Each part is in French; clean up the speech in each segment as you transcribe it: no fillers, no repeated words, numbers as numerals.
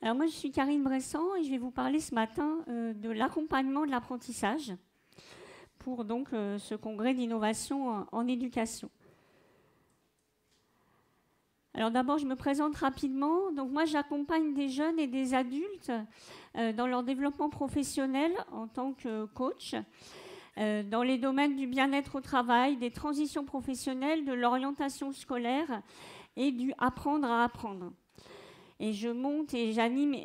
Alors moi, je suis Karine Bressan et je vais vous parler ce matin de l'accompagnement de l'apprentissage pour donc ce congrès d'innovation en éducation. Alors d'abord, je me présente rapidement. Donc moi, j'accompagne des jeunes et des adultes dans leur développement professionnel en tant que coach, dans les domaines du bien-être au travail, des transitions professionnelles, de l'orientation scolaire et du apprendre à apprendre. Et je monte et j'anime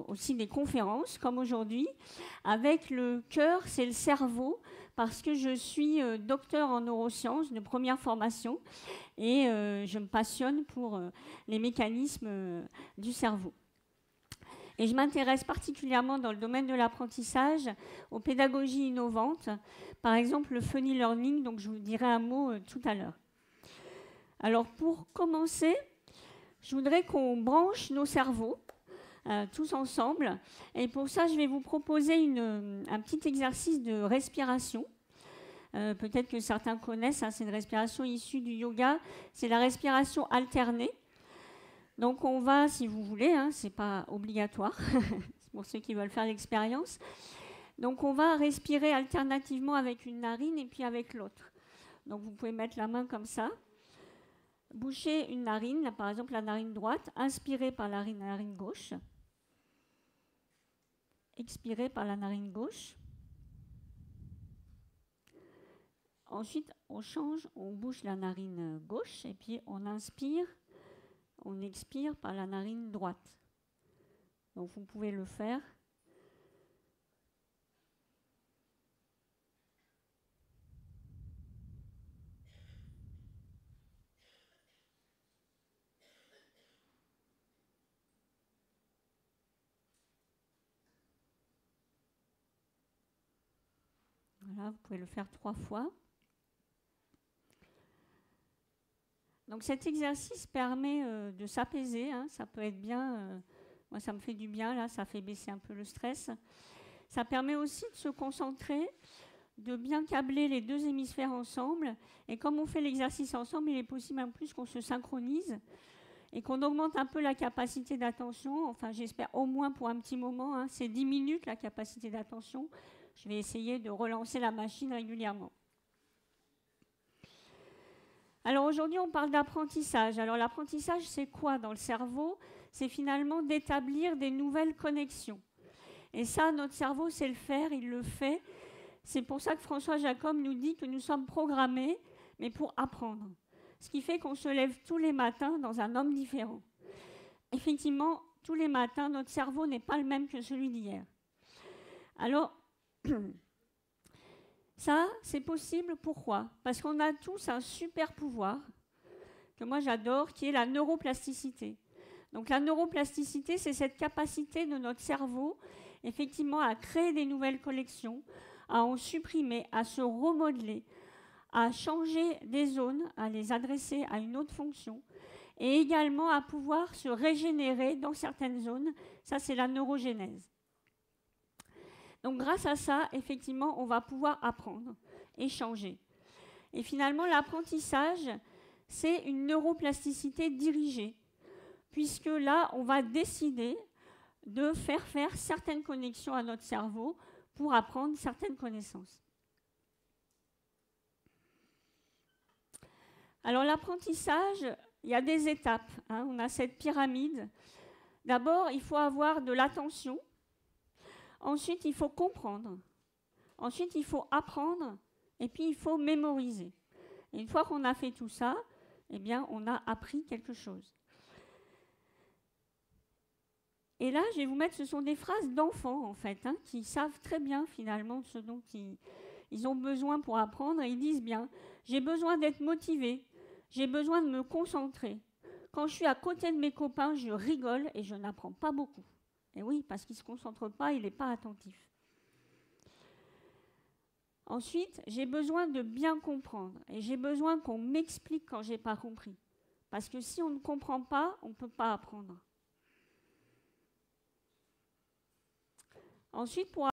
aussi des conférences, comme aujourd'hui, avec le cœur, c'est le cerveau, parce que je suis docteur en neurosciences de première formation et je me passionne pour les mécanismes du cerveau. Et je m'intéresse particulièrement dans le domaine de l'apprentissage aux pédagogies innovantes, par exemple le funny learning, donc je vous dirai un mot tout à l'heure. Alors pour commencer, je voudrais qu'on branche nos cerveaux tous ensemble. Et pour ça, je vais vous proposer un petit exercice de respiration. Peut-être que certains connaissent, hein, c'est une respiration issue du yoga. C'est la respiration alternée. Donc on va, si vous voulez, hein, c'est pas obligatoire, c'est pour ceux qui veulent faire l'expérience. Donc on va respirer alternativement avec une narine et puis avec l'autre. Donc vous pouvez mettre la main comme ça. Bouchez une narine, là, par exemple la narine droite, inspirez par la narine gauche, expirez par la narine gauche. Ensuite, on change, on bouche la narine gauche et puis on inspire, on expire par la narine droite. Donc vous pouvez le faire. Voilà, vous pouvez le faire 3 fois. Donc cet exercice permet de s'apaiser, hein, ça peut être bien, moi ça me fait du bien, là, ça fait baisser un peu le stress. Ça permet aussi de se concentrer, de bien câbler les deux hémisphères ensemble. Et comme on fait l'exercice ensemble, il est possible en plus qu'on se synchronise et qu'on augmente un peu la capacité d'attention. Enfin, j'espère au moins pour un petit moment, hein, c'est 10 minutes la capacité d'attention. Je vais essayer de relancer la machine régulièrement. Alors aujourd'hui, on parle d'apprentissage. Alors l'apprentissage, c'est quoi dans le cerveau? C'est finalement d'établir des nouvelles connexions. Et ça, notre cerveau sait le faire, il le fait. C'est pour ça que François Jacob nous dit que nous sommes programmés, mais pour apprendre. Ce qui fait qu'on se lève tous les matins dans un homme différent. Effectivement, tous les matins, notre cerveau n'est pas le même que celui d'hier. Alors, ça, c'est possible, pourquoi? Parce qu'on a tous un super pouvoir, que moi j'adore, qui est la neuroplasticité. Donc la neuroplasticité, c'est cette capacité de notre cerveau, effectivement, à créer des nouvelles connexions, à en supprimer, à se remodeler, à changer des zones, à les adresser à une autre fonction, et également à pouvoir se régénérer dans certaines zones. Ça, c'est la neurogénèse. Donc grâce à ça, effectivement, on va pouvoir apprendre et changer. Et finalement, l'apprentissage, c'est une neuroplasticité dirigée, puisque là, on va décider de faire certaines connexions à notre cerveau pour apprendre certaines connaissances. Alors l'apprentissage, il y a des étapes, hein, on a cette pyramide. D'abord, il faut avoir de l'attention. Ensuite, il faut comprendre. Ensuite, il faut apprendre. Et puis, il faut mémoriser. Et une fois qu'on a fait tout ça, eh bien, on a appris quelque chose. Et là, je vais vous mettre, ce sont des phrases d'enfants, en fait, hein, qui savent très bien, finalement, ce dont ils ont besoin pour apprendre. Et ils disent bien, j'ai besoin d'être motivé, j'ai besoin de me concentrer. Quand je suis à côté de mes copains, je rigole et je n'apprends pas beaucoup. Et oui, parce qu'il ne se concentre pas, il n'est pas attentif. Ensuite, j'ai besoin de bien comprendre. Et j'ai besoin qu'on m'explique quand je n'ai pas compris. Parce que si on ne comprend pas, on ne peut pas apprendre. Ensuite, pour